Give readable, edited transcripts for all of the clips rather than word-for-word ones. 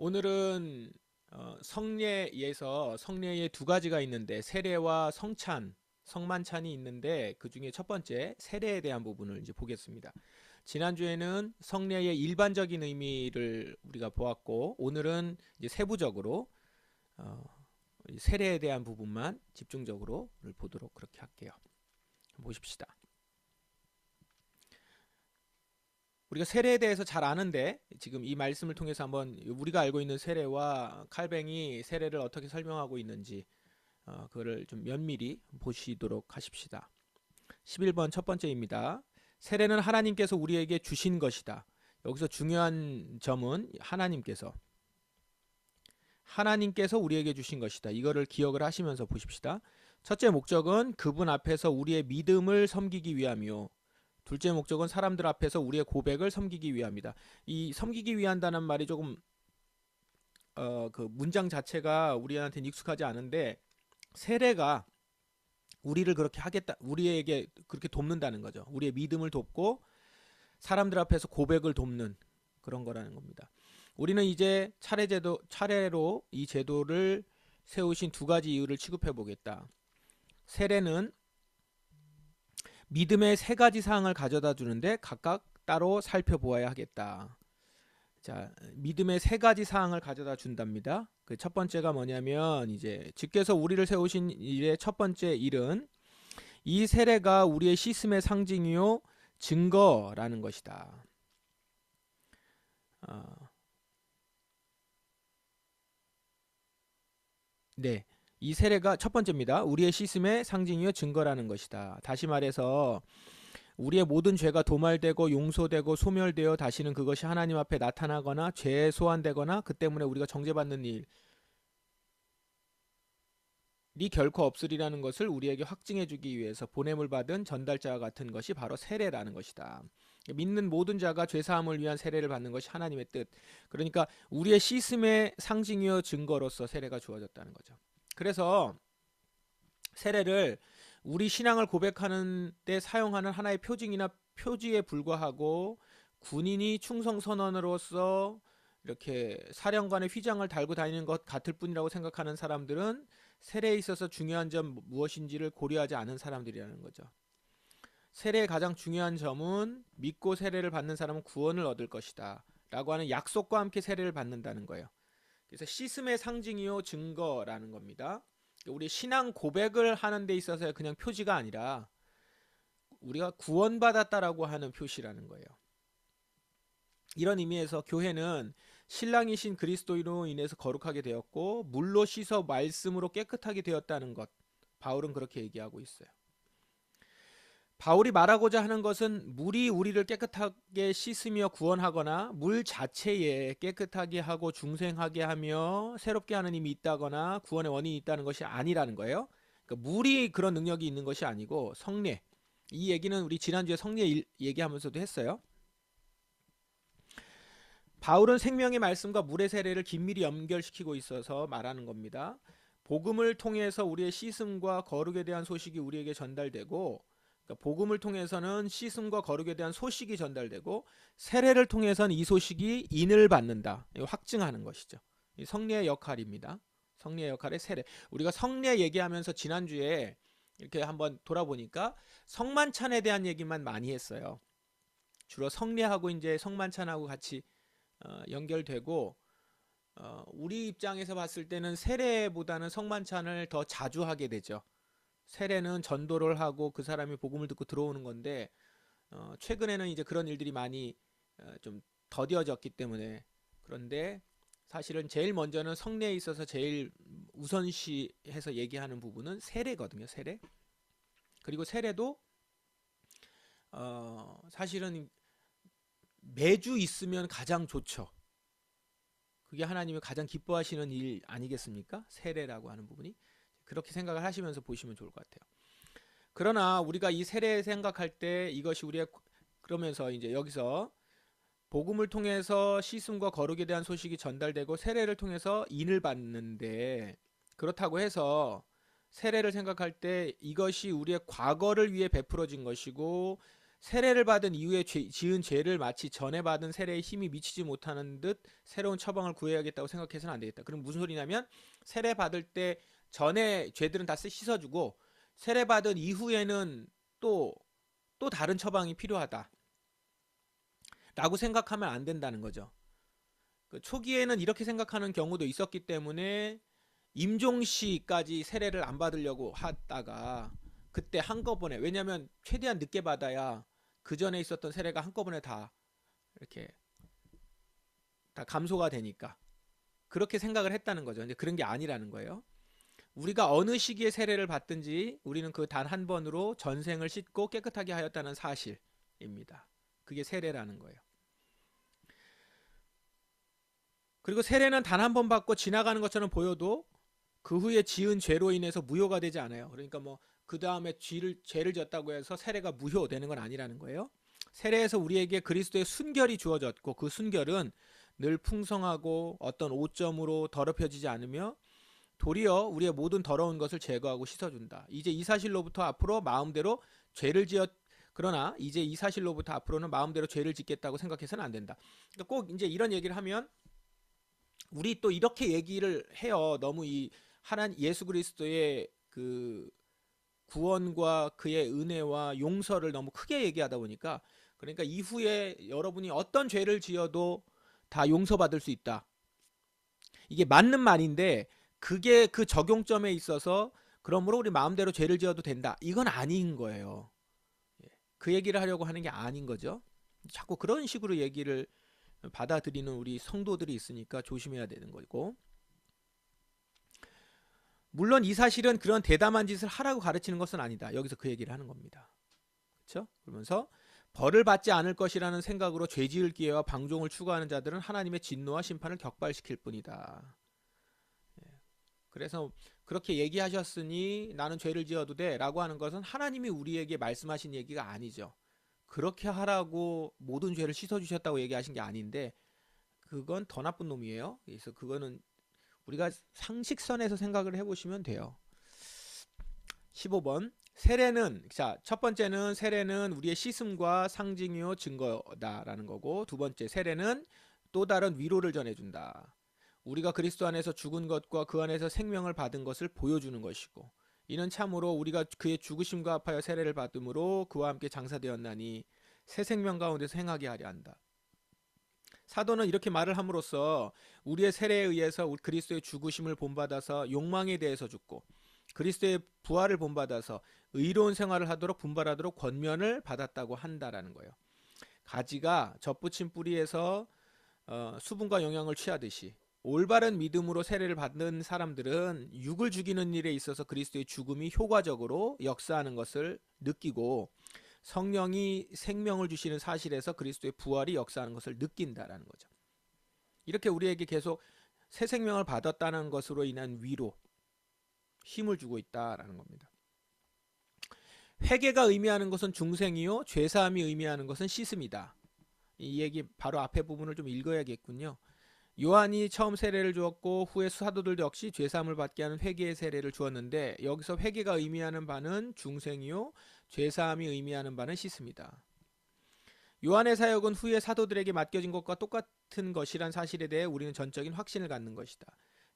오늘은 성례에서 성례에 두 가지가 있는데 세례와 성찬, 성만찬이 있는데 그 중에 첫 번째 세례에 대한 부분을 이제 보겠습니다. 지난주에는 성례의 일반적인 의미를 우리가 보았고 오늘은 이제 세부적으로 어, 세례에 대한 부분만 집중적으로 보도록 그렇게 할게요. 보십시다. 우리가 세례에 대해서 잘 아는데 지금 이 말씀을 통해서 한번 우리가 알고 있는 세례와 칼뱅이 세례를 어떻게 설명하고 있는지 그거를 좀 면밀히 보시도록 하십시다. 11번 첫 번째입니다. 세례는 하나님께서 우리에게 주신 것이다. 여기서 중요한 점은 하나님께서 우리에게 주신 것이다. 이거를 기억을 하시면서 보십시다. 첫째 목적은 그분 앞에서 우리의 믿음을 섬기기 위함이요. 둘째 목적은 사람들 앞에서 우리의 고백을 섬기기 위함이다. 이 섬기기 위한다는 말이 조금 그 문장 자체가 우리한테는 익숙하지 않은데 세례가 우리를 그렇게 하겠다, 우리에게 그렇게 돕는다는 거죠. 우리의 믿음을 돕고 사람들 앞에서 고백을 돕는 그런 거라는 겁니다. 우리는 이제 차례로 이 제도를 세우신 두 가지 이유를 취급해 보겠다. 세례는 믿음의 세 가지 사항을 가져다 주는데 각각 따로 살펴보아야 하겠다. 자, 믿음의 세 가지 사항을 가져다 준답니다. 그 첫 번째가 뭐냐면 이제 주께서 우리를 세우신 일의 첫 번째 일은 이 세례가 우리의 씻음의 상징이요 증거라는 것이다. 네. 이 세례가 첫 번째입니다. 우리의 씻음의 상징이요 증거라는 것이다. 다시 말해서 우리의 모든 죄가 도말되고 용서되고 소멸되어 다시는 그것이 하나님 앞에 나타나거나 죄에 소환되거나 그 때문에 우리가 정죄받는 일이 결코 없으리라는 것을 우리에게 확증해 주기 위해서 보냄을 받은 전달자와 같은 것이 바로 세례라는 것이다. 믿는 모든 자가 죄사함을 위한 세례를 받는 것이 하나님의 뜻. 그러니까 우리의 씻음의 상징이요 증거로서 세례가 주어졌다는 거죠. 그래서 세례를 우리 신앙을 고백하는 때 사용하는 하나의 표징이나 표지에 불과하고 군인이 충성 선언으로서 이렇게 사령관의 휘장을 달고 다니는 것 같을 뿐이라고 생각하는 사람들은 세례에 있어서 중요한 점 무엇인지를 고려하지 않은 사람들이라는 거죠. 세례의 가장 중요한 점은 믿고 세례를 받는 사람은 구원을 얻을 것이다 라고 하는 약속과 함께 세례를 받는다는 거예요. 그래서 씻음의 상징이요 증거라는 겁니다. 우리 신앙 고백을 하는 데 있어서 그냥 표지가 아니라 우리가 구원받았다라고 하는 표시라는 거예요. 이런 의미에서 교회는 신랑이신 그리스도인으로 인해서 거룩하게 되었고 물로 씻어 말씀으로 깨끗하게 되었다는 것, 바울은 그렇게 얘기하고 있어요. 바울이 말하고자 하는 것은 물이 우리를 깨끗하게 씻으며 구원하거나 물 자체에 깨끗하게 하고 중생하게 하며 새롭게 하는 힘이 있다거나 구원의 원인이 있다는 것이 아니라는 거예요. 그러니까 물이 그런 능력이 있는 것이 아니고 성례. 이 얘기는 우리 지난주에 성례 얘기하면서도 했어요. 바울은 생명의 말씀과 물의 세례를 긴밀히 연결시키고 있어서 말하는 겁니다. 복음을 통해서 우리의 씻음과 거룩에 대한 소식이 우리에게 전달되고 복음을 통해서는 씻음과 거룩에 대한 소식이 전달되고 세례를 통해서는 이 소식이 인을 받는다. 확증하는 것이죠. 성례의 역할입니다. 성례의 역할의 세례. 우리가 성례 얘기하면서 지난주에 이렇게 한번 돌아보니까 성만찬에 대한 얘기만 많이 했어요. 주로 성례하고 이제 성만찬하고 같이 연결되고 우리 입장에서 봤을 때는 세례보다는 성만찬을 더 자주 하게 되죠. 세례는 전도를 하고 그 사람이 복음을 듣고 들어오는 건데 최근에는 이제 그런 일들이 많이 좀 더뎌졌기 때문에 그런데 사실은 제일 먼저는 성례에 있어서 제일 우선시해서 얘기하는 부분은 세례거든요. 세례. 그리고 세례도 사실은 매주 있으면 가장 좋죠. 그게 하나님이 가장 기뻐하시는 일 아니겠습니까? 세례라고 하는 부분이. 그렇게 생각을 하시면서 보시면 좋을 것 같아요. 그러나 우리가 이 세례 생각할 때 이것이 우리의 그러면서 이제 여기서 복음을 통해서 씻음과 거룩에 대한 소식이 전달되고 세례를 통해서 인을 받는데 그렇다고 해서 세례를 생각할 때 이것이 우리의 과거를 위해 베풀어진 것이고 세례를 받은 이후에 지은 죄를 마치 전에 받은 세례의 힘이 미치지 못하는 듯 새로운 처방을 구해야겠다고 생각해서는 안 되겠다. 그럼 무슨 소리냐면 세례 받을 때 전에 죄들은 다 씻어주고 세례 받은 이후에는 또 다른 처방이 필요하다 라고 생각하면 안 된다는 거죠. 그 초기에는 이렇게 생각하는 경우도 있었기 때문에 임종시까지 세례를 안 받으려고 하다가 그때 한꺼번에, 왜냐하면 최대한 늦게 받아야 그 전에 있었던 세례가 한꺼번에 다 이렇게 다 감소가 되니까 그렇게 생각을 했다는 거죠. 근데 그런 게 아니라는 거예요. 우리가 어느 시기에 세례를 받든지 우리는 그 단 한 번으로 전생을 씻고 깨끗하게 하였다는 사실입니다. 그게 세례라는 거예요. 그리고 세례는 단 한 번 받고 지나가는 것처럼 보여도 그 후에 지은 죄로 인해서 무효가 되지 않아요. 그러니까 뭐 그 다음에 죄를 졌다고 해서 세례가 무효되는 건 아니라는 거예요. 세례에서 우리에게 그리스도의 순결이 주어졌고 그 순결은 늘 풍성하고 어떤 오점으로 더럽혀지지 않으며 도리어 우리의 모든 더러운 것을 제거하고 씻어준다. 이제 이 사실로부터 앞으로 마음대로 죄를 지었 그러나 이제 이 사실로부터 앞으로는 마음대로 죄를 짓겠다고 생각해서는 안 된다. 그러니까 꼭 이제 이런 얘기를 하면 우리 또 이렇게 얘기를 해요. 너무 이 하나님 예수 그리스도의 그 구원과 그의 은혜와 용서를 너무 크게 얘기하다 보니까 그러니까 이후에 여러분이 어떤 죄를 지어도 다 용서받을 수 있다. 이게 맞는 말인데 그게 그 적용점에 있어서 그러므로 우리 마음대로 죄를 지어도 된다. 이건 아닌 거예요. 그 얘기를 하려고 하는 게 아닌 거죠. 자꾸 그런 식으로 얘기를 받아들이는 우리 성도들이 있으니까 조심해야 되는 거고. 물론 이 사실은 그런 대담한 짓을 하라고 가르치는 것은 아니다. 여기서 그 얘기를 하는 겁니다. 그렇죠? 그러면서 벌을 받지 않을 것이라는 생각으로 죄지을 기회와 방종을 추구하는 자들은 하나님의 진노와 심판을 격발시킬 뿐이다. 그래서 그렇게 얘기하셨으니 나는 죄를 지어도 돼 라고 하는 것은 하나님이 우리에게 말씀하신 얘기가 아니죠. 그렇게 하라고 모든 죄를 씻어주셨다고 얘기하신 게 아닌데 그건 더 나쁜 놈이에요. 그래서 그거는 우리가 상식선에서 생각을 해보시면 돼요. 15번 세례는, 자, 첫 번째는 세례는 우리의 씻음과 상징이요 증거다라는 거고, 두 번째 세례는 또 다른 위로를 전해준다. 우리가 그리스도 안에서 죽은 것과 그 안에서 생명을 받은 것을 보여주는 것이고, 이는 참으로 우리가 그의 죽으심과 합하여 세례를 받음으로 그와 함께 장사되었나니 새 생명 가운데서 행하게 하려 한다. 사도는 이렇게 말을 함으로써 우리의 세례에 의해서 그리스도의 죽으심을 본받아서 욕망에 대해서 죽고 그리스도의 부활을 본받아서 의로운 생활을 하도록 분발하도록 권면을 받았다고 한다라는 거예요. 가지가 젖붙인 뿌리에서 수분과 영양을 취하듯이 올바른 믿음으로 세례를 받는 사람들은 육을 죽이는 일에 있어서 그리스도의 죽음이 효과적으로 역사하는 것을 느끼고 성령이 생명을 주시는 사실에서 그리스도의 부활이 역사하는 것을 느낀다라는 거죠. 이렇게 우리에게 계속 새 생명을 받았다는 것으로 인한 위로, 힘을 주고 있다라는 겁니다. 회개가 의미하는 것은 중생이요 죄사함이 의미하는 것은 씻음이다. 이 얘기 바로 앞에 부분을 좀 읽어야겠군요. 요한이 처음 세례를 주었고 후에 사도들도 역시 죄사함을 받게 하는 회개의 세례를 주었는데 여기서 회개가 의미하는 바는 중생이요 죄사함이 의미하는 바는 씻음이다. 요한의 사역은 후에 사도들에게 맡겨진 것과 똑같은 것이란 사실에 대해 우리는 전적인 확신을 갖는 것이다.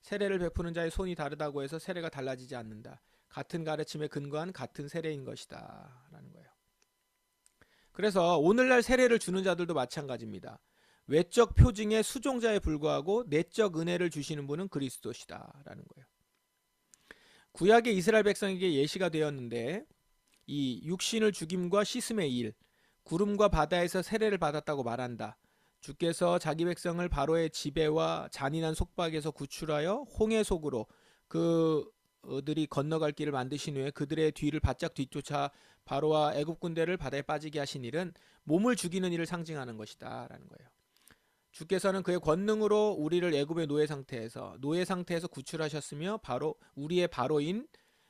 세례를 베푸는 자의 손이 다르다고 해서 세례가 달라지지 않는다. 같은 가르침에 근거한 같은 세례인 것이다 라는 거예요. 그래서 오늘날 세례를 주는 자들도 마찬가지입니다. 외적 표징의 수종자에 불과하고 내적 은혜를 주시는 분은 그리스도시다 라는 거예요. 구약의 이스라엘 백성에게 예시가 되었는데 이 육신을 죽임과 씻음의 일, 구름과 바다에서 세례를 받았다고 말한다. 주께서 자기 백성을 바로의 지배와 잔인한 속박에서 구출하여 홍해 속으로 그들이 건너갈 길을 만드신 후에 그들의 뒤를 바짝 뒤쫓아 바로와 애굽 군대를 바다에 빠지게 하신 일은 몸을 죽이는 일을 상징하는 것이다 라는 거예요. 주께서는 그의 권능으로 우리를 애굽의 노예 상태에서 구출하셨으며 바로 우리의 바로인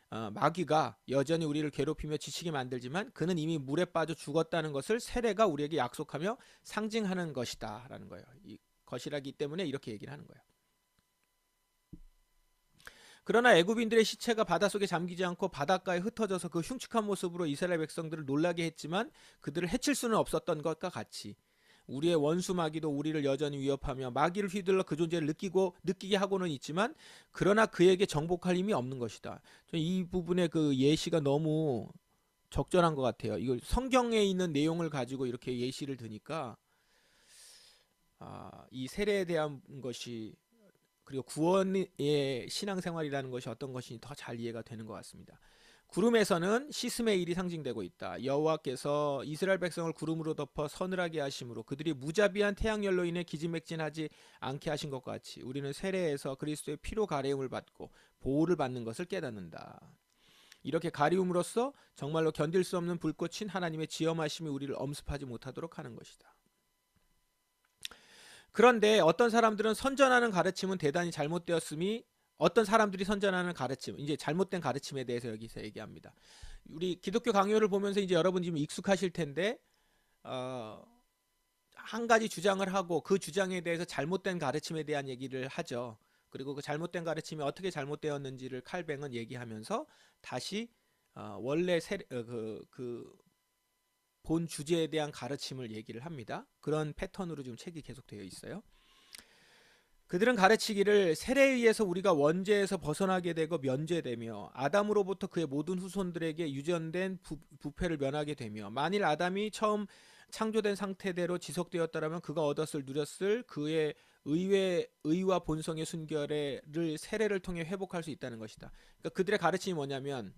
마귀가 여전히 우리를 괴롭히며 지치게 만들지만 그는 이미 물에 빠져 죽었다는 것을 세례가 우리에게 약속하며 상징하는 것이다 라는 거예요. 이 것이라기 때문에 이렇게 얘기를 하는 거예요. 그러나 애굽인들의 시체가 바닷속에 잠기지 않고 바닷가에 흩어져서 그 흉측한 모습으로 이스라엘 백성들을 놀라게 했지만 그들을 해칠 수는 없었던 것과 같이 우리의 원수 마귀도 우리를 여전히 위협하며 마귀를 휘둘러 그 존재를 느끼게 하고는 있지만 그러나 그에게 정복할 힘이 없는 것이다. 이 부분의 그 예시가 너무 적절한 것 같아요. 이걸 성경에 있는 내용을 가지고 이렇게 예시를 드니까 이 세례에 대한 것이 그리고 구원의 신앙생활이라는 것이 어떤 것인지 더 잘 이해가 되는 것 같습니다. 구름에서는 씻음의 일이 상징되고 있다. 여호와께서 이스라엘 백성을 구름으로 덮어 서늘하게 하심으로 그들이 무자비한 태양열로 인해 기진맥진하지 않게 하신 것과 같이 우리는 세례에서 그리스도의 피로 가리움을 받고 보호를 받는 것을 깨닫는다. 이렇게 가리움으로써 정말로 견딜 수 없는 불꽃인 하나님의 지엄하심이 우리를 엄습하지 못하도록 하는 것이다. 그런데 어떤 사람들은 선전하는 가르침은 대단히 잘못되었음이 어떤 사람들이 선전하는 가르침, 이제 잘못된 가르침에 대해서 여기서 얘기합니다. 우리 기독교 강요를 보면서 이제 여러분 지금 익숙하실 텐데 한 가지 주장을 하고 그 주장에 대해서 잘못된 가르침에 대한 얘기를 하죠. 그리고 그 잘못된 가르침이 어떻게 잘못되었는지를 칼뱅은 얘기하면서 다시 원래 본 주제에 대한 가르침을 얘기를 합니다. 그런 패턴으로 지금 책이 계속되어 있어요. 그들은 가르치기를 세례에 의해서 우리가 원죄에서 벗어나게 되고 면제되며 아담으로부터 그의 모든 후손들에게 유전된 부패를 면하게 되며 만일 아담이 처음 창조된 상태대로 지속되었다면 그가 누렸을 그의 의와 본성의 순결을 세례를 통해 회복할 수 있다는 것이다. 그러니까 그들의 가르침이 뭐냐면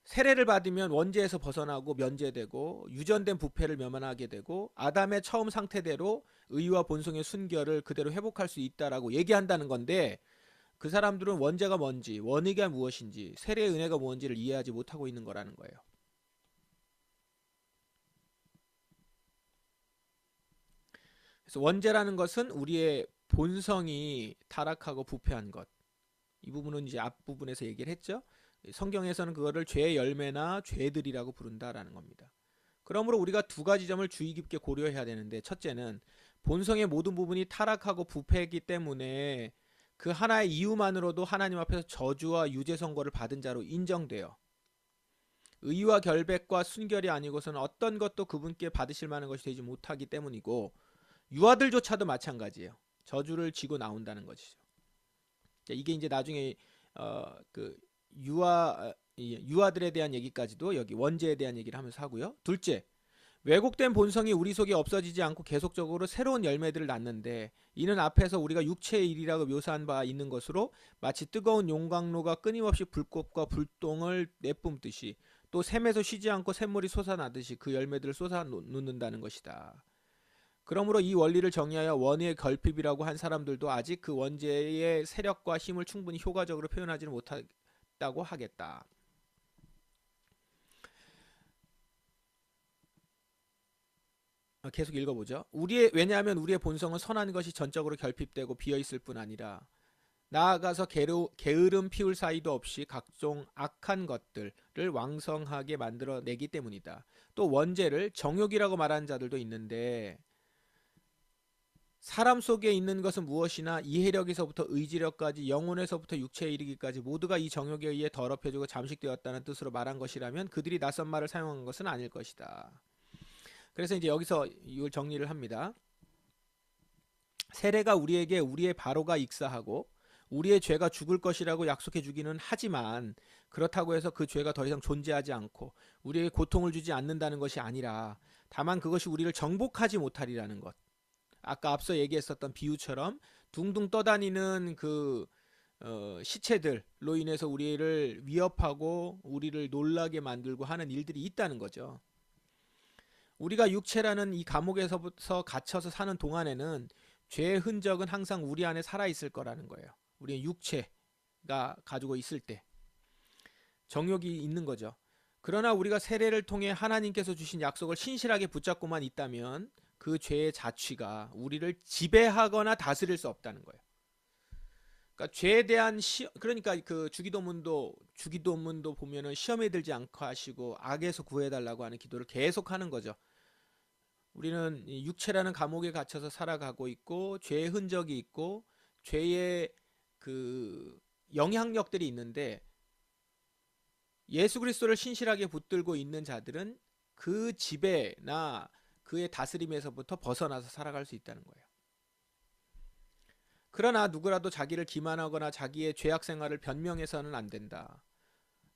세례를 받으면 원죄에서 벗어나고 면제되고 유전된 부패를 면하게 되고 아담의 처음 상태대로 의와 본성의 순결을 그대로 회복할 수 있다라고 얘기한다는 건데 그 사람들은 원죄가 뭔지 원의가 무엇인지 세례의 은혜가 뭔지를 이해하지 못하고 있는 거라는 거예요. 그래서 원죄라는 것은 우리의 본성이 타락하고 부패한 것. 이 부분은 이제 앞부분에서 얘기를 했죠. 성경에서는 그거를 죄의 열매나 죄들이라고 부른다라는 겁니다. 그러므로 우리가 두 가지 점을 주의 깊게 고려해야 되는데 첫째는 본성의 모든 부분이 타락하고 부패했기 때문에 그 하나의 이유만으로도 하나님 앞에서 저주와 유죄 선고를 받은 자로 인정돼요. 의와 결백과 순결이 아니고서는 어떤 것도 그분께 받으실 만한 것이 되지 못하기 때문이고 유아들조차도 마찬가지예요. 저주를 지고 나온다는 것이죠. 이게 이제 나중에 그 유아들에 대한 얘기까지도 여기 원죄에 대한 얘기를 하면서 하고요. 둘째, 왜곡된 본성이 우리 속에 없어지지 않고 계속적으로 새로운 열매들을 낳는데 이는 앞에서 우리가 육체의 일이라고 묘사한 바 있는 것으로 마치 뜨거운 용광로가 끊임없이 불꽃과 불똥을 내뿜듯이 또 샘에서 쉬지 않고 샘물이 솟아나듯이 그 열매들을 쏟아놓는다는 것이다. 그러므로 이 원리를 정의하여 원의 결핍이라고 한 사람들도 아직 그 원죄의 세력과 힘을 충분히 효과적으로 표현하지는 못했다고 하겠다. 계속 읽어보죠. 왜냐하면 우리의 본성은 선한 것이 전적으로 결핍되고 비어있을 뿐 아니라 나아가서 게으름 피울 사이도 없이 각종 악한 것들을 왕성하게 만들어내기 때문이다. 또 원죄를 정욕이라고 말하는 자들도 있는데 사람 속에 있는 것은 무엇이나 이해력에서부터 의지력까지 영혼에서부터 육체에 이르기까지 모두가 이 정욕에 의해 더럽혀지고 잠식되었다는 뜻으로 말한 것이라면 그들이 낯선 말을 사용한 것은 아닐 것이다. 그래서 이제 여기서 이걸 정리를 합니다. 세례가 우리에게 우리의 바로가 익사하고 우리의 죄가 죽을 것이라고 약속해 주기는 하지만 그렇다고 해서 그 죄가 더 이상 존재하지 않고 우리에게 고통을 주지 않는다는 것이 아니라 다만 그것이 우리를 정복하지 못하리라는 것. 아까 앞서 얘기했었던 비유처럼 둥둥 떠다니는 그 시체들로 인해서 우리를 위협하고 우리를 놀라게 만들고 하는 일들이 있다는 거죠. 우리가 육체라는 이 감옥에서부터 갇혀서 사는 동안에는 죄의 흔적은 항상 우리 안에 살아있을 거라는 거예요. 우리의 육체가 가지고 있을 때 정욕이 있는 거죠. 그러나 우리가 세례를 통해 하나님께서 주신 약속을 신실하게 붙잡고만 있다면 그 죄의 자취가 우리를 지배하거나 다스릴 수 없다는 거예요. 그러니까 죄에 대한 그러니까 그 주기도문도 보면은 시험에 들지 않고 하시고 악에서 구해달라고 하는 기도를 계속하는 거죠. 우리는 육체라는 감옥에 갇혀서 살아가고 있고 죄의 흔적이 있고 죄의 그 영향력들이 있는데 예수 그리스도를 신실하게 붙들고 있는 자들은 그 지배나 그의 다스림에서부터 벗어나서 살아갈 수 있다는 거예요. 그러나 누구라도 자기를 기만하거나 자기의 죄악 생활을 변명해서는 안 된다.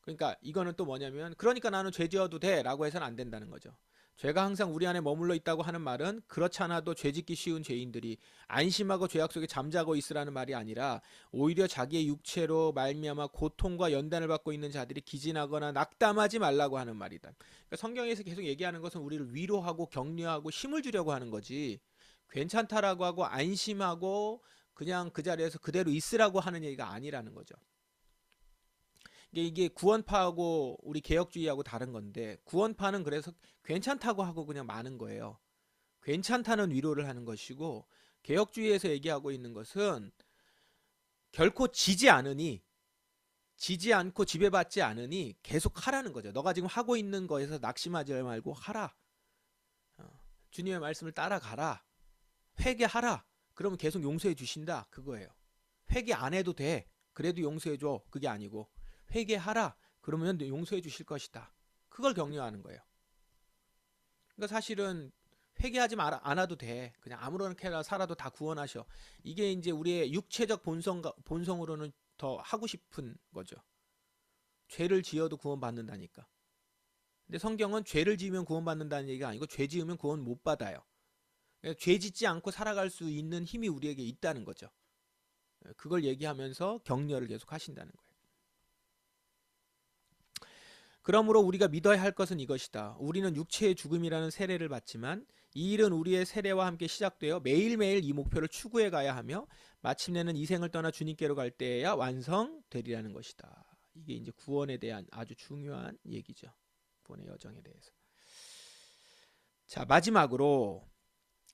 그러니까 이거는 또 뭐냐면 그러니까 나는 죄 지어도 돼 라고 해서는 안 된다는 거죠. 죄가 항상 우리 안에 머물러 있다고 하는 말은 그렇지 않아도 죄 짓기 쉬운 죄인들이 안심하고 죄악 속에 잠자고 있으라는 말이 아니라 오히려 자기의 육체로 말미암아 고통과 연단을 받고 있는 자들이 기진하거나 낙담하지 말라고 하는 말이다. 그러니까 성경에서 계속 얘기하는 것은 우리를 위로하고 격려하고 힘을 주려고 하는 거지 괜찮다라고 하고 안심하고 그냥 그 자리에서 그대로 있으라고 하는 얘기가 아니라는 거죠. 이게 구원파하고 우리 개혁주의하고 다른 건데 구원파는 그래서 괜찮다고 하고 그냥 마는 거예요. 괜찮다는 위로를 하는 것이고 개혁주의에서 얘기하고 있는 것은 결코 지지 않고 지배받지 않으니 계속 하라는 거죠. 너가 지금 하고 있는 거에서 낙심하지 말고 하라. 주님의 말씀을 따라가라. 회개하라. 그러면 계속 용서해 주신다. 그거예요. 회개 안 해도 돼. 그래도 용서해 줘. 그게 아니고 회개하라. 그러면 용서해 주실 것이다. 그걸 격려하는 거예요. 그러니까 사실은 회개하지 않아도 돼. 그냥 아무렇게나 살아도 다 구원하셔. 이게 이제 우리의 육체적 본성으로는 더 하고 싶은 거죠. 죄를 지어도 구원받는다니까. 근데 성경은 죄를 지으면 구원받는다는 얘기가 아니고 죄 지으면 구원 못 받아요. 죄 짓지 않고 살아갈 수 있는 힘이 우리에게 있다는 거죠. 그걸 얘기하면서 격려를 계속 하신다는 거예요. 그러므로 우리가 믿어야 할 것은 이것이다. 우리는 육체의 죽음이라는 세례를 받지만 이 일은 우리의 세례와 함께 시작되어 매일매일 이 목표를 추구해 가야 하며 마침내는 이 생을 떠나 주님께로 갈 때에야 완성되리라는 것이다. 이게 이제 구원에 대한 아주 중요한 얘기죠. 구원의 여정에 대해서. 자, 마지막으로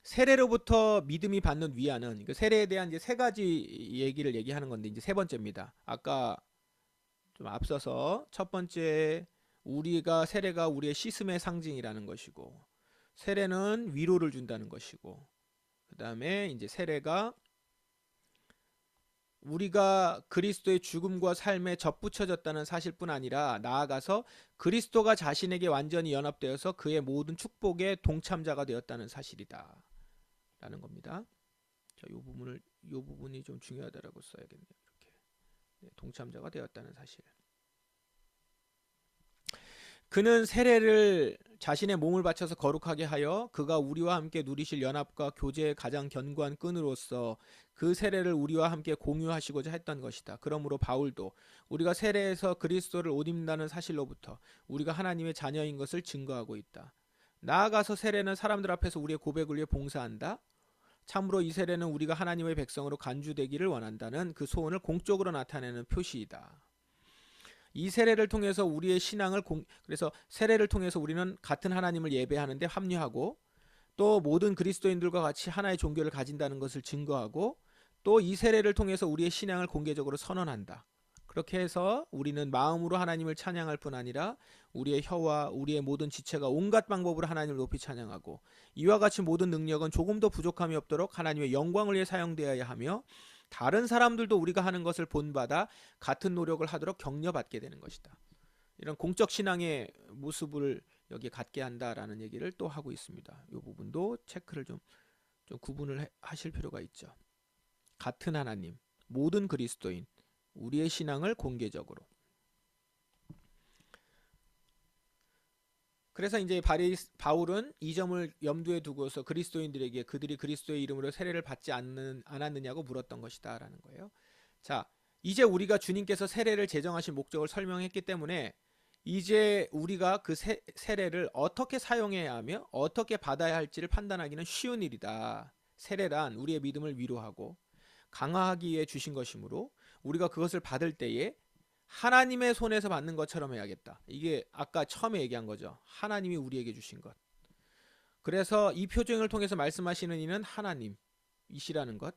세례로부터 믿음이 받는 위안은 세례에 대한 이제 세 가지 얘기를 얘기하는 건데 이제 세 번째입니다. 아까 좀 앞서서 첫 번째 세례가 우리의 씻음의 상징이라는 것이고 세례는 위로를 준다는 것이고 그다음에 이제 세례가 우리가 그리스도의 죽음과 삶에 접붙여졌다는 사실뿐 아니라 나아가서 그리스도가 자신에게 완전히 연합되어서 그의 모든 축복의 동참자가 되었다는 사실이다 라는 겁니다. 자, 이 부분이 좀 중요하다라고 써야겠네요. 이렇게. 네, 동참자가 되었다는 사실. 그는 세례를 자신의 몸을 바쳐서 거룩하게 하여 그가 우리와 함께 누리실 연합과 교제의 가장 견고한 끈으로서 그 세례를 우리와 함께 공유하시고자 했던 것이다. 그러므로 바울도 우리가 세례에서 그리스도를 옷 입는다는 사실로부터 우리가 하나님의 자녀인 것을 증거하고 있다. 나아가서 세례는 사람들 앞에서 우리의 고백을 위해 봉사한다. 참으로 이 세례는 우리가 하나님의 백성으로 간주되기를 원한다는 그 소원을 공적으로 나타내는 표시이다. 이 세례를 통해서 우리의 신앙을 그래서 세례를 통해서 우리는 같은 하나님을 예배하는 데 합류하고 또 모든 그리스도인들과 같이 하나의 종교를 가진다는 것을 증거하고 또 이 세례를 통해서 우리의 신앙을 공개적으로 선언한다. 그렇게 해서 우리는 마음으로 하나님을 찬양할 뿐 아니라 우리의 혀와 우리의 모든 지체가 온갖 방법으로 하나님을 높이 찬양하고 이와 같이 모든 능력은 조금도 부족함이 없도록 하나님의 영광을 위해 사용되어야 하며 다른 사람들도 우리가 하는 것을 본받아 같은 노력을 하도록 격려받게 되는 것이다. 이런 공적 신앙의 모습을 여기에 갖게 한다라는 얘기를 또 하고 있습니다. 이 부분도 체크를 좀 구분을 하실 필요가 있죠. 같은 하나님, 모든 그리스도인, 우리의 신앙을 공개적으로. 그래서 이제 바울은 이 점을 염두에 두고서 그리스도인들에게 그들이 그리스도의 이름으로 세례를 받지 않았느냐고 물었던 것이다 라는 거예요. 자, 이제 우리가 주님께서 세례를 제정하신 목적을 설명했기 때문에 이제 우리가 그 세례를 어떻게 사용해야 하며 어떻게 받아야 할지를 판단하기는 쉬운 일이다. 세례란 우리의 믿음을 위로하고 강화하기 위해 주신 것이므로 우리가 그것을 받을 때에 하나님의 손에서 받는 것처럼 해야겠다. 이게 아까 처음에 얘기한 거죠. 하나님이 우리에게 주신 것. 그래서 이 표징을 통해서 말씀하시는 이는 하나님이시라는 것.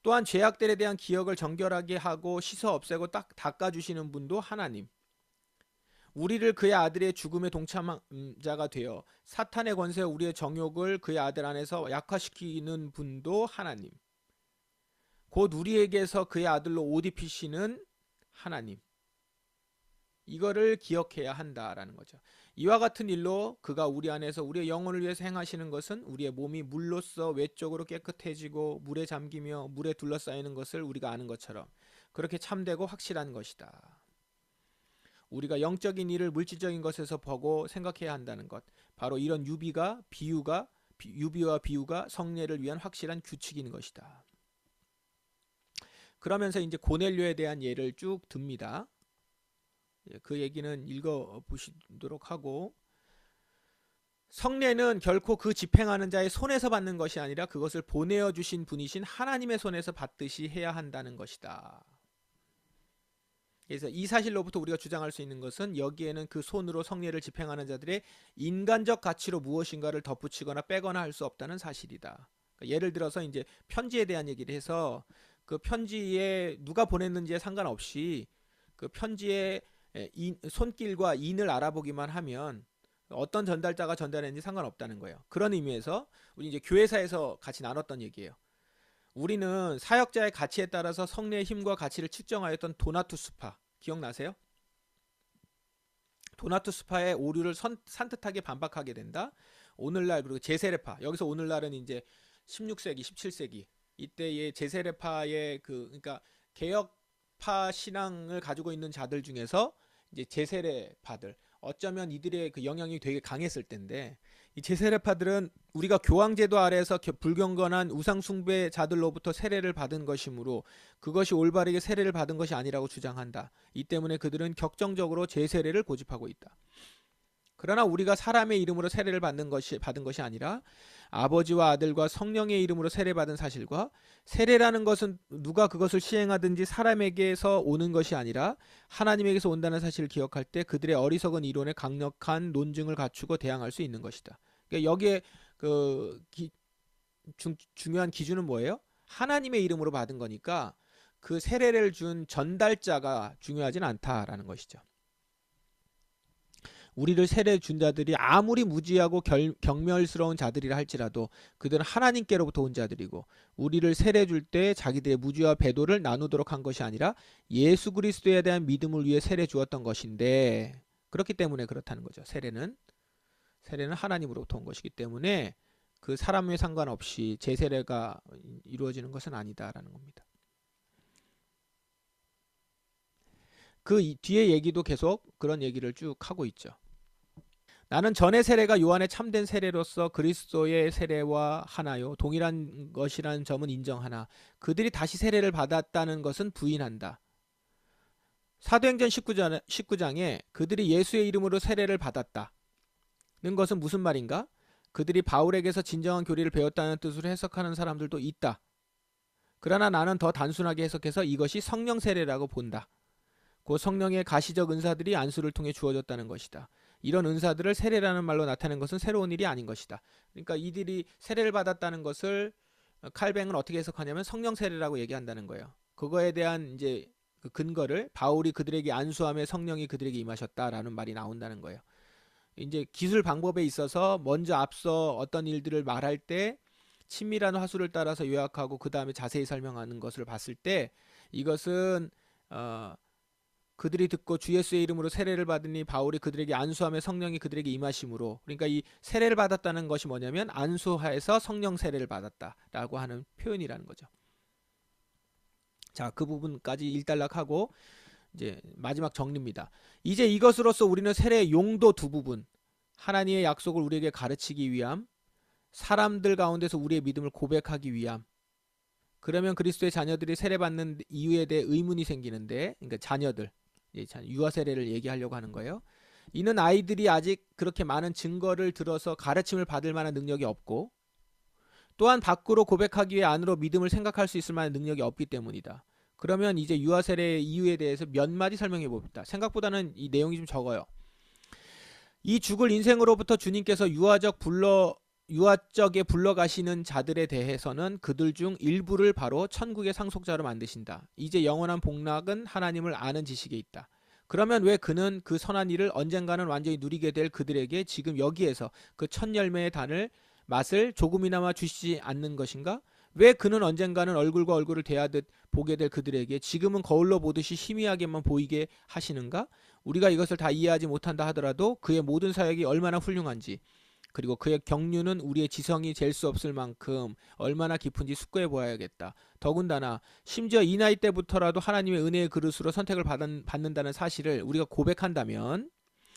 또한 죄악들에 대한 기억을 정결하게 하고 씻어 없애고 딱 닦아주시는 분도 하나님. 우리를 그의 아들의 죽음에 동참자가 되어 사탄의 권세와 우리의 정욕을 그의 아들 안에서 약화시키는 분도 하나님. 곧 우리에게서 그의 아들로 옷 입히시는 하나님. 이거를 기억해야 한다라는 거죠. 이와 같은 일로 그가 우리 안에서 우리의 영혼을 위해서 행하시는 것은 우리의 몸이 물로써 외적으로 깨끗해지고 물에 잠기며 물에 둘러싸이는 것을 우리가 아는 것처럼 그렇게 참되고 확실한 것이다. 우리가 영적인 일을 물질적인 것에서 보고 생각해야 한다는 것. 바로 이런 유비와 비유가 성례를 위한 확실한 규칙인 것이다. 그러면서 이제 고넬료에 대한 예를 쭉 듭니다. 그 얘기는 읽어보시도록 하고, 성례는 결코 그 집행하는 자의 손에서 받는 것이 아니라 그것을 보내어 주신 분이신 하나님의 손에서 받듯이 해야 한다는 것이다. 그래서 이 사실로부터 우리가 주장할 수 있는 것은 여기에는 그 손으로 성례를 집행하는 자들의 인간적 가치로 무엇인가를 덧붙이거나 빼거나 할 수 없다는 사실이다. 그러니까 예를 들어서 이제 편지에 대한 얘기를 해서 그 편지에 누가 보냈는지에 상관없이 그 편지의 손길과 인을 알아보기만 하면 어떤 전달자가 전달했는지 상관없다는 거예요. 그런 의미에서 우리 이제 교회사에서 같이 나눴던 얘기예요. 우리는 사역자의 가치에 따라서 성례의 힘과 가치를 측정하였던 도나투스파 기억나세요? 도나투스파의 오류를 산뜻하게 반박하게 된다. 오늘날 그리고 제세례파 여기서 오늘날은 이제 16세기, 17세기 이때의 제세례파의 그러니까 개혁파 신앙을 가지고 있는 자들 중에서 이제 제세례파들 어쩌면 이들의 그 영향이 되게 강했을 텐데 이 제세례파들은 우리가 교황제도 아래에서 불경건한 우상숭배자들로부터 세례를 받은 것이므로 그것이 올바르게 세례를 받은 것이 아니라고 주장한다. 이 때문에 그들은 격정적으로 제세례를 고집하고 있다. 그러나 우리가 사람의 이름으로 세례를 받은 것이 아니라 아버지와 아들과 성령의 이름으로 세례받은 사실과 세례라는 것은 누가 그것을 시행하든지 사람에게서 오는 것이 아니라 하나님에게서 온다는 사실을 기억할 때 그들의 어리석은 이론에 강력한 논증을 갖추고 대항할 수 있는 것이다. 그러니까 여기에 중요한 기준은 뭐예요? 하나님의 이름으로 받은 거니까 그 세례를 준 전달자가 중요하진 않다라는 것이죠. 우리를 세례 준 자들이 아무리 무지하고 경멸스러운 자들이라 할지라도 그들은 하나님께로부터 온 자들이고 우리를 세례 줄 때 자기들의 무지와 배도를 나누도록 한 것이 아니라 예수 그리스도에 대한 믿음을 위해 세례 주었던 것인데 그렇기 때문에 그렇다는 거죠. 세례는 하나님으로부터 온 것이기 때문에 그 사람에 상관없이 제세례가 이루어지는 것은 아니다라는 겁니다. 그 뒤에 얘기도 계속 그런 얘기를 쭉 하고 있죠. 나는 전의 세례가 요한의 참된 세례로서 그리스도의 세례와 하나요. 동일한 것이라는 점은 인정하나 그들이 다시 세례를 받았다는 것은 부인한다. 사도행전 19장에 그들이 예수의 이름으로 세례를 받았다는 것은 무슨 말인가? 그들이 바울에게서 진정한 교리를 배웠다는 뜻으로 해석하는 사람들도 있다. 그러나 나는 더 단순하게 해석해서 이것이 성령 세례라고 본다. 그 성령의 가시적 은사들이 안수를 통해 주어졌다는 것이다. 이런 은사들을 세례라는 말로 나타낸 것은 새로운 일이 아닌 것이다. 그러니까 이들이 세례를 받았다는 것을 칼뱅은 어떻게 해석하냐면 성령 세례라고 얘기한다는 거예요. 그거에 대한 이제 그 근거를 바울이 그들에게 안수함에 성령이 그들에게 임하셨다라는 말이 나온다는 거예요. 이제 기술 방법에 있어서 먼저 앞서 어떤 일들을 말할 때 친밀한 화수를 따라서 요약하고 그 다음에 자세히 설명하는 것을 봤을 때 이것은 그들이 듣고 주 예수의 이름으로 세례를 받으니 바울이 그들에게 안수함에 성령이 그들에게 임하심으로 그러니까 이 세례를 받았다는 것이 뭐냐면 안수하에서 성령 세례를 받았다라고 하는 표현이라는 거죠. 자, 그 부분까지 일단락하고 이제 마지막 정리입니다. 이제 이것으로서 우리는 세례의 용도 두 부분 하나님의 약속을 우리에게 가르치기 위함 사람들 가운데서 우리의 믿음을 고백하기 위함 그러면 그리스도의 자녀들이 세례받는 이유에 대해 의문이 생기는데 그러니까 자녀들 유아 세례를 얘기하려고 하는 거예요. 이는 아이들이 아직 그렇게 많은 증거를 들어서 가르침을 받을 만한 능력이 없고 또한 밖으로 고백하기 위해 안으로 믿음을 생각할 수 있을 만한 능력이 없기 때문이다. 그러면 이제 유아 세례의 이유에 대해서 몇 마디 설명해 봅시다. 생각보다는 이 내용이 좀 적어요. 이 죽을 인생으로부터 주님께서 유아적에 불러가시는 자들에 대해서는 그들 중 일부를 바로 천국의 상속자로 만드신다. 이제 영원한 복락은 하나님을 아는 지식에 있다. 그러면 왜 그는 그 선한 일을 언젠가는 완전히 누리게 될 그들에게 지금 여기에서 그 첫 열매의 맛을 조금이나마 주시지 않는 것인가? 왜 그는 언젠가는 얼굴과 얼굴을 대하듯 보게 될 그들에게 지금은 거울로 보듯이 희미하게만 보이게 하시는가? 우리가 이것을 다 이해하지 못한다 하더라도 그의 모든 사역이 얼마나 훌륭한지, 그리고 그의 경륜은 우리의 지성이 잴 수 없을 만큼 얼마나 깊은지 숙고해 보아야겠다. 더군다나 심지어 이 나이 때부터라도 하나님의 은혜의 그릇으로 선택을 받는다는 사실을 우리가 고백한다면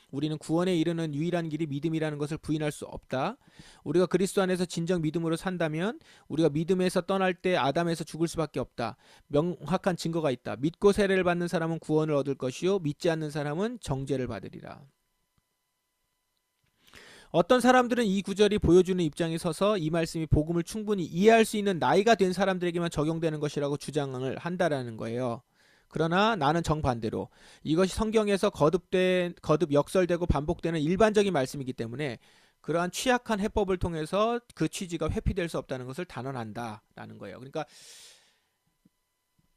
우리는 구원에 이르는 유일한 길이 믿음이라는 것을 부인할 수 없다. 우리가 그리스도 안에서 진정 믿음으로 산다면 우리가 믿음에서 떠날 때 아담에서 죽을 수밖에 없다. 명확한 증거가 있다. 믿고 세례를 받는 사람은 구원을 얻을 것이요 믿지 않는 사람은 정죄를 받으리라. 어떤 사람들은 이 구절이 보여주는 입장에 서서 이 말씀이 복음을 충분히 이해할 수 있는 나이가 된 사람들에게만 적용되는 것이라고 주장을 한다라는 거예요. 그러나 나는 정반대로 이것이 성경에서 거듭 역설되고 반복되는 일반적인 말씀이기 때문에 그러한 취약한 해법을 통해서 그 취지가 회피될 수 없다는 것을 단언한다라는 거예요. 그러니까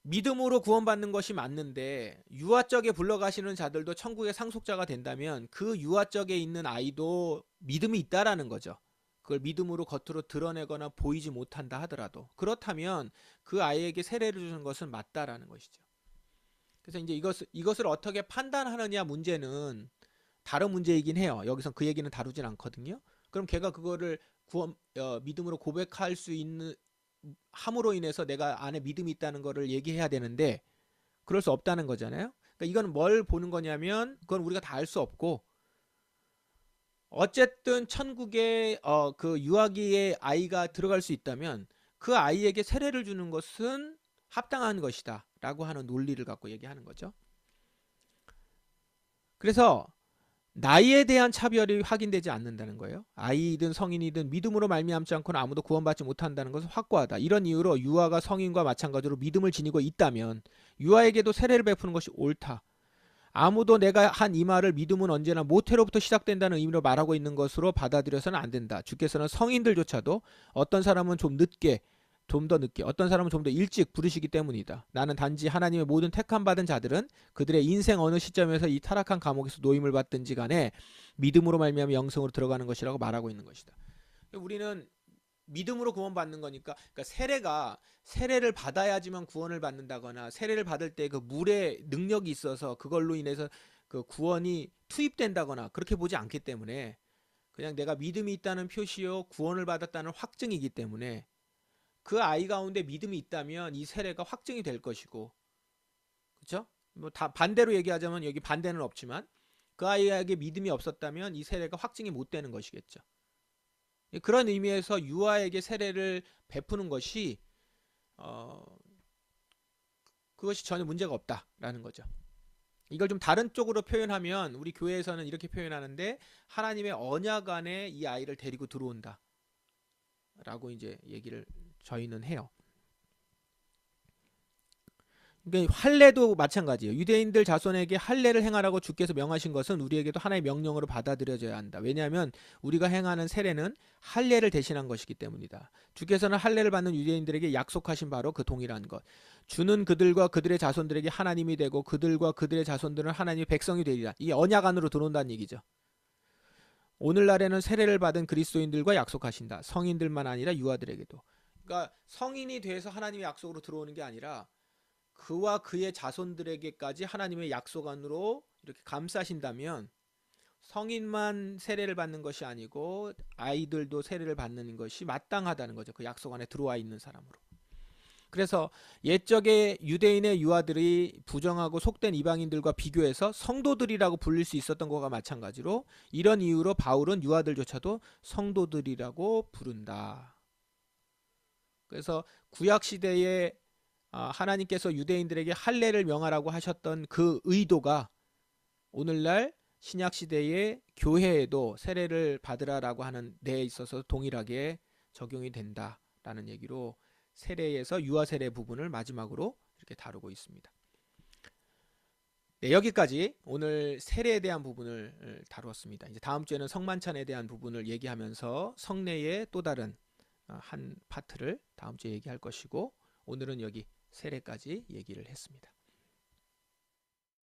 믿음으로 구원받는 것이 맞는데 유아적에 불러가시는 자들도 천국의 상속자가 된다면 그 유아적에 있는 아이도 믿음이 있다라는 거죠. 그걸 믿음으로 겉으로 드러내거나 보이지 못한다 하더라도 그렇다면 그 아이에게 세례를 주는 것은 맞다라는 것이죠. 그래서 이제 이것을 어떻게 판단하느냐 문제는 다른 문제이긴 해요. 여기서 그 얘기는 다루진 않거든요. 그럼 걔가 그거를 믿음으로 고백할 수 있는 함으로 인해서 내가 안에 믿음이 있다는 거를 얘기해야 되는데 그럴 수 없다는 거잖아요. 그러니까 이건 뭘 보는 거냐면 그건 우리가 다 알 수 없고 어쨌든 천국에 그 유아기의 아이가 들어갈 수 있다면 그 아이에게 세례를 주는 것은 합당한 것이다 라고 하는 논리를 갖고 얘기하는 거죠. 그래서 나이에 대한 차별이 확인되지 않는다는 거예요. 아이든 성인이든 믿음으로 말미암지 않고는 아무도 구원받지 못한다는 것은 확고하다. 이런 이유로 유아가 성인과 마찬가지로 믿음을 지니고 있다면 유아에게도 세례를 베푸는 것이 옳다. 아무도 내가 한 이 말을 믿음은 언제나 모태로부터 시작된다는 의미로 말하고 있는 것으로 받아들여서는 안 된다. 주께서는 성인들조차도 어떤 사람은 좀 더 늦게, 어떤 사람은 좀 더 일찍 부르시기 때문이다. 나는 단지 하나님의 모든 택함 받은 자들은 그들의 인생 어느 시점에서 이 타락한 감옥에서 노임을 받든지 간에 믿음으로 말미암아 영생으로 들어가는 것이라고 말하고 있는 것이다. 우리는 믿음으로 구원받는 거니까, 그러니까 세례를 받아야지만 구원을 받는다거나 세례를 받을 때 그 물의 능력이 있어서 그걸로 인해서 그 구원이 투입된다거나 그렇게 보지 않기 때문에 그냥 내가 믿음이 있다는 표시요 구원을 받았다는 확증이기 때문에 그 아이 가운데 믿음이 있다면 이 세례가 확증이 될 것이고, 그렇죠? 뭐 다 반대로 얘기하자면 여기 반대는 없지만 그 아이에게 믿음이 없었다면 이 세례가 확증이 못 되는 것이겠죠. 그런 의미에서 유아에게 세례를 베푸는 것이 그것이 전혀 문제가 없다라는 거죠. 이걸 좀 다른 쪽으로 표현하면 우리 교회에서는 이렇게 표현하는데 하나님의 언약 안에 이 아이를 데리고 들어온다 라고 이제 얘기를 저희는 해요. 그러니까 할례도 마찬가지예요. 유대인들 자손에게 할례를 행하라고 주께서 명하신 것은 우리에게도 하나의 명령으로 받아들여져야 한다. 왜냐하면 우리가 행하는 세례는 할례를 대신한 것이기 때문이다. 주께서는 할례를 받는 유대인들에게 약속하신 바로 그 동일한 것. 주는 그들과 그들의 자손들에게 하나님이 되고 그들과 그들의 자손들은 하나님의 백성이 되리라. 이 언약 안으로 들어온다는 얘기죠. 오늘날에는 세례를 받은 그리스도인들과 약속하신다. 성인들만 아니라 유아들에게도. 그러니까 성인이 돼서 하나님의 약속으로 들어오는 게 아니라 그와 그의 자손들에게까지 하나님의 약속 안으로 이렇게 감싸신다면 성인만 세례를 받는 것이 아니고 아이들도 세례를 받는 것이 마땅하다는 거죠. 그 약속 안에 들어와 있는 사람으로. 그래서 옛적의 유대인의 유아들이 부정하고 속된 이방인들과 비교해서 성도들이라고 불릴 수 있었던 것과 마찬가지로 이런 이유로 바울은 유아들조차도 성도들이라고 부른다. 그래서 구약시대에 하나님께서 유대인들에게 할례를 명하라고 하셨던 그 의도가 오늘날 신약시대의 교회에도 세례를 받으라라고 하는 데에 있어서 동일하게 적용이 된다라는 얘기로 세례에서 유아세례 부분을 마지막으로 이렇게 다루고 있습니다. 네, 여기까지 오늘 세례에 대한 부분을 다루었습니다. 이제 다음 주에는 성만찬에 대한 부분을 얘기하면서 성례의 또 다른 한 파트를 다음 주에 얘기할 것이고 오늘은 여기 세례까지 얘기를 했습니다.